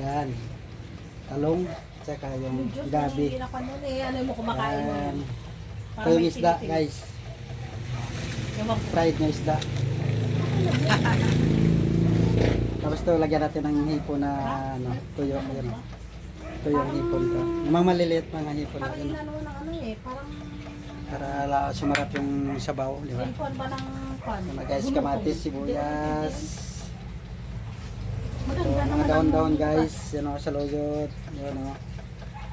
Yan. Talong, tsaka yung gabi. Hindi na pa nun eh. Ano mo kumakain mo? Yan. Parang Ito yung may isda, sili-sili. guys. Ewan ko. Fried na isda. Tapos ito, lagyan natin ng hipon na ano, tuyo. Yan. Tuyo yung hipon to. Yung mga maliliit mga hipon na Parang yun. inano ng ano eh. Parang Para sumarap yung sabaw, di ba? silpon ba ng pan? Mga guys, kamatis, sibuyas. Ito, Maganda mga naman. daon-daon guys. Yan o, saluyot. Yan o.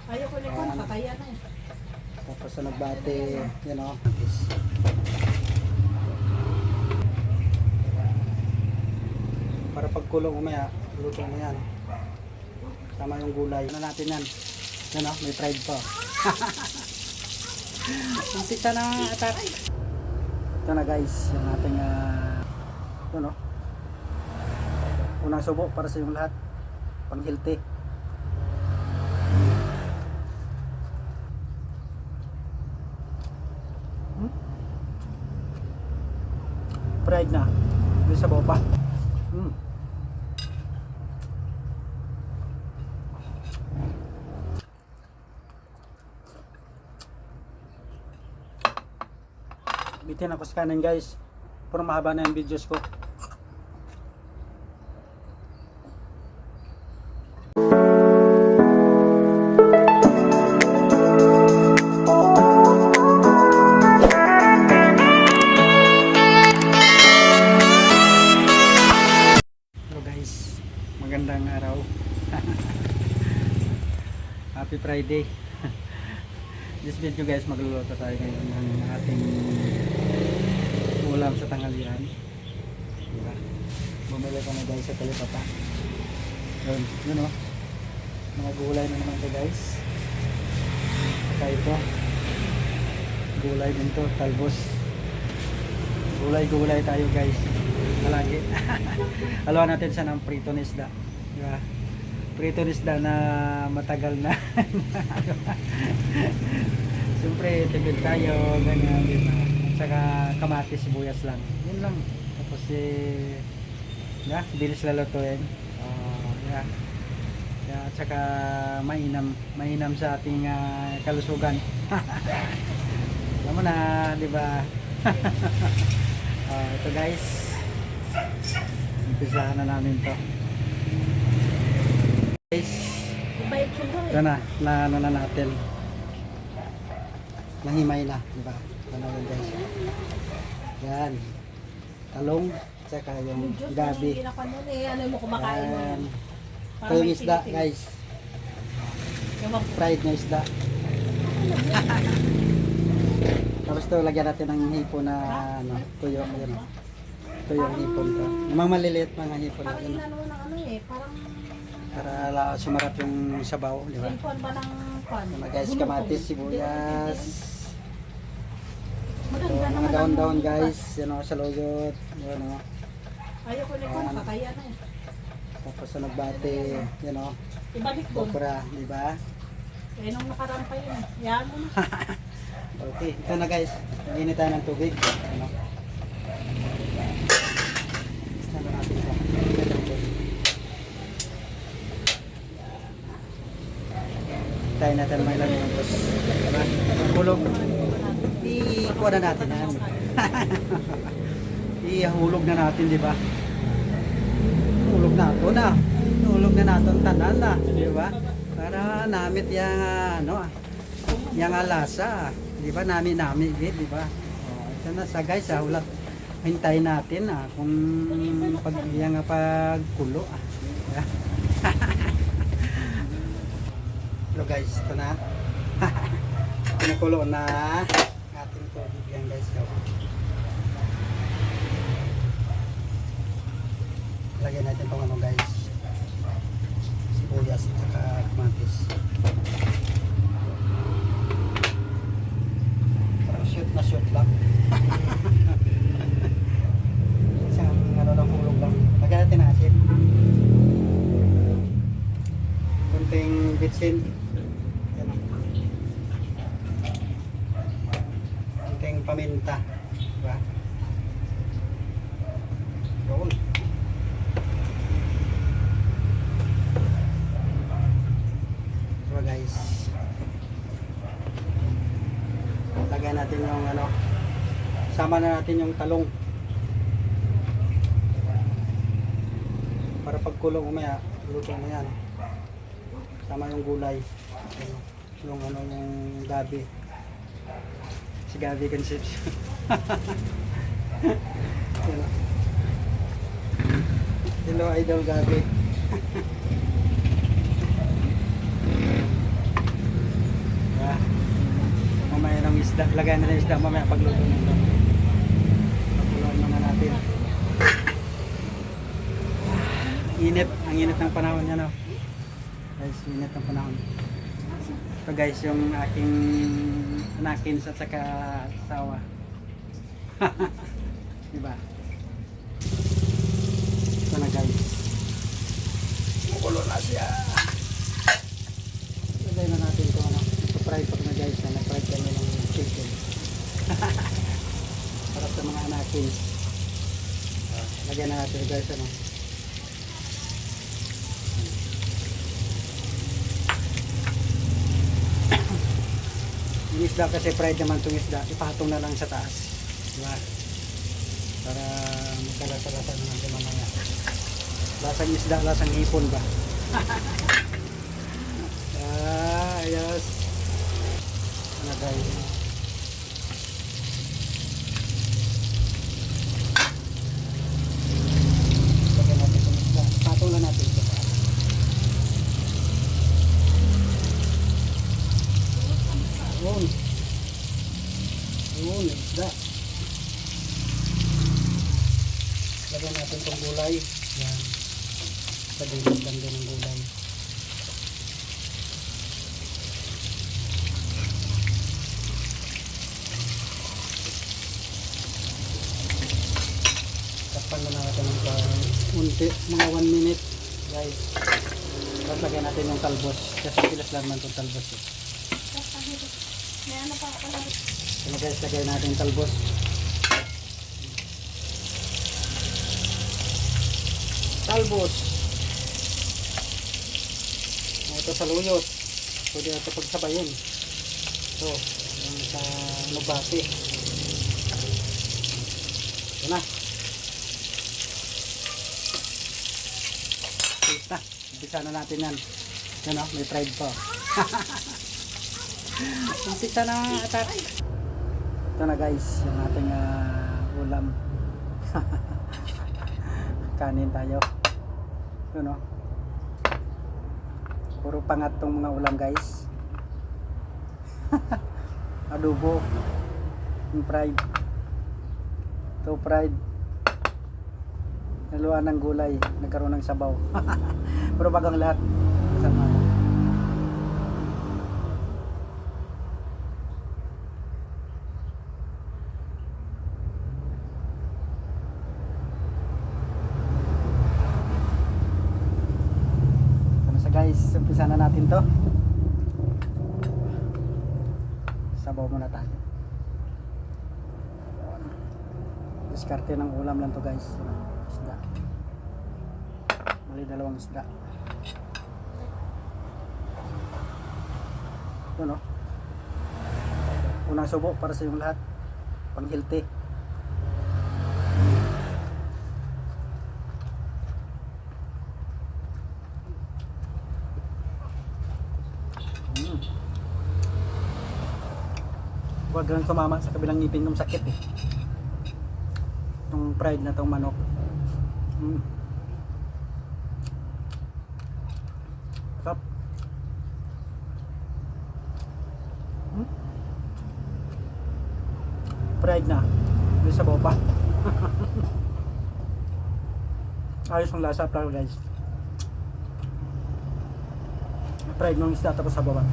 Ayoko na ito. Pataya na eh. Tapos sa nagbate. Yan o. Para pagkulong umaya, luto mo yan. Tama yung gulay. Ano natin yan? Yan o, may fried pa. Umpisa na atat. Ito na guys, yung ating ito no. Unang subo para sa yung lahat. Pang healthy. Fried na. Doon sa baba. Bitin ako sa kanin guys. Pero mahaba na yung videos ko. Hello guys. Magandang araw. Happy Friday. This video guys, magluluto tayo ngayon ng ating ulam sa tanghalian. Diba? Bumili ko na guys sa Talipapa. Yun o. Mga gulay na naman ito guys. Saka ito. Gulay din to, talbos. Gulay tayo guys. Malagi. Haluan natin siya ng prito na isda. Diba? Prito na isda na matagal na. Siyempre, tipid tayo, ganyan, diba? At saka kamatis, sibuyas lang. Yun lang. Tapos yeah, bilis lulutuin. Yeah. Yeah, at saka mainam sa ating kalusugan. Alam mo na, di ba? Ito guys. Umpisahan na namin to. Guys, ito na ano na natin. Nahimay na, di ba? Ano yun guys? Yan. Talong, tsaka yung gabi. Hindi na pa nun eh. Ano mo kumakain mo? Yan. Ito Parang yung may isda sili-sili. guys. Ewan ko. Fried na isda. Tapos ito, lagyan natin ng hipon na ano, tuyo. Yan. Tuyo yung hipon to. Yung mga maliliit mga hipon na Parang yun. inano ng ano eh. Parang Para sumarap yung sabaw, di ba? silpon ba ng pan? Mga guys, kamatis, sibuyas. Ito, Maganda mga naman. daon-daon guys. Yan o, saluyot. Yan o. Ayoko na ito. Pataya na eh. Tapos sa nagbate. Yan o. Ibalik doon. Okra, di ba? Eh nung nakaraan pa yun. Yan mo na. Okay, ito na guys. Ginit tayo ng tubig. Ano? Sama natin ito. Tayo natin may ilang minutos. Diba? Hulog. Ikuha na natin yan. Ihulog na natin, di ba? Hulog na ito na. Hulog na natin tanan na. Di ba? Para namit yung ano, yung lasa. Di ba? Nami di ba? Ito na sa guys, ulat. Hintayin natin kung pag yung pagkulo. Diba? Hello guys, ito na. Pinukulo na ating tubig yan guys. Lagyan natin itong ano guys. Sibuyas at saka kamatis. Parang shoot na shoot lang. Isang ano lang hulog lang. Lagyan natin na asin. Kunting bitsin. Paminta, diba? Yun. Sama na natin yung talong. Para pagkulong umaya, luto na yan. Sama yung gulay. Yung ano, yung gabi. Si Gabi Concepcion. Hello, Idol Gabi. Yeah. Mamaya ng isda. Lagyan na ng isda mamaya pagluto nito. Pagkuluan muna natin. Init. Ang init ng panahon yan, no? Guys, init ng panahon. Ito guys, yung aking anakin at saka asawa. Diba? Ito na guys. Mukulo na siya. Lagay na natin ito. Ano? Ito-fry pa na guys. Na-fry kami ng chicken. Para sa mga anakin. Lagyan na natin guys. Ano? Yung isda kasi fried naman itong isda, ipatong na lang sa taas. Diba? Para magkalasa-lasa naman ito mamaya. Lasang isda, lasang hipon ba? Ayos. Ano guys? Lagyan natin itong isda. Patong na natin ito. Yun. Yun, isda. Lagyan natin itong gulay. Yan. Padilid lang din ang gulay. Tapan na natin ng unti. Mga 1 minute. Guys. Tapos lagyan natin yung talbos. Kasi pilas lang man itong talbos. May ano pa pala. Ano guys, lagay natin yung talbos. Talbos. Ito sa luyot. Pwede natin pagsabayin. Ito, yung sa nubati. Ito na. Ito na. Umpisa na natin yan. Yan o, may fried pa. Umpisa na atat. Ito na guys, yung ating ulam. Kanin tayo. Yun o. Puro pangat tong mga ulam guys. Adobo. Yung fried. Ito fried. Naluan ng gulay. Nagkaroon ng sabaw. Pero bagang lahat. Sama. Guys, umpisa na natin to. Sabaw muna tayo. Diskarte ng ulam lang to guys. Isda. Mali dalawang isda. Ito no. Unang subo para sa yung lahat. Pang healthy. Huwag lang sumama sa kabilang ngipin ng sakit eh. Itong fried na itong manok. Sarap. Fried na. Hindi sa boba. Ayos ang lasa pero guys. Fried ng isda tapos sa boba.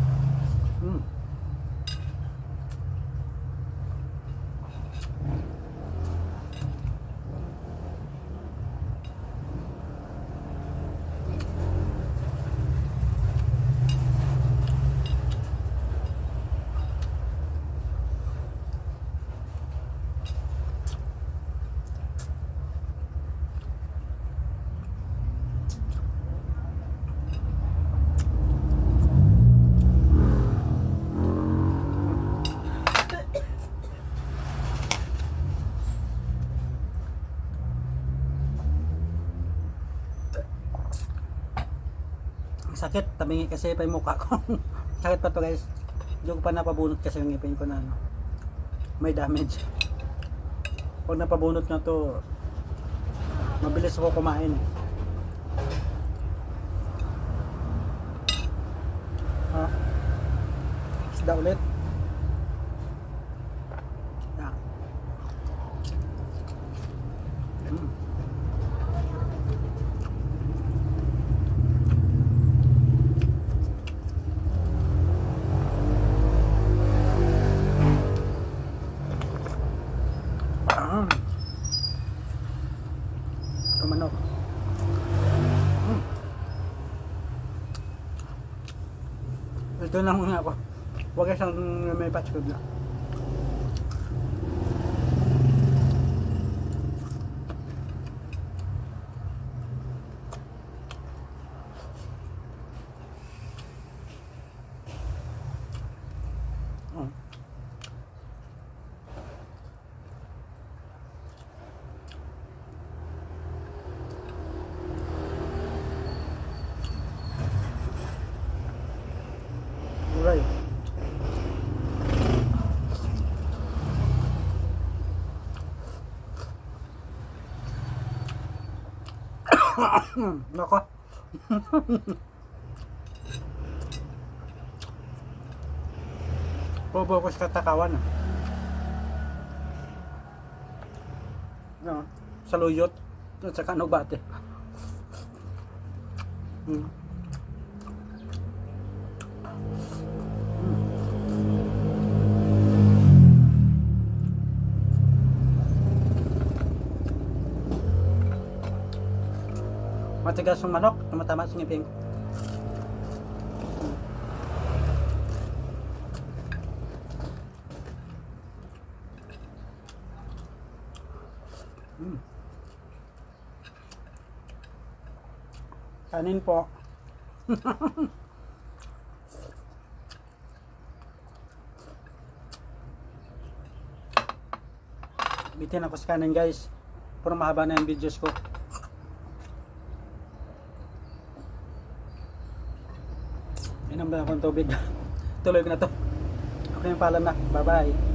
sakit, tabingi kasi pa yung mukha ko. Sakit pa to guys. Hindi ko pa napabunot kasi yung ngipin ko na ano, may damage. Pag napabunot na to, mabilis ako kumain. Isda ulit. Yan. Mm. Manok. Ito lang muna ako. Huwag isang may fast food na. Gulay. Nako. Bobo ko sa katakawan. No, sa luyot at sa kanubate. Matigas yung manok, tumatama sa ngipin ko. Kanin po. Bitin ako sa kanin guys. Puro mahaba na yung videos ko. Inom na akong tubig. Tuloy ko na to. Okay, paalam na. Bye bye.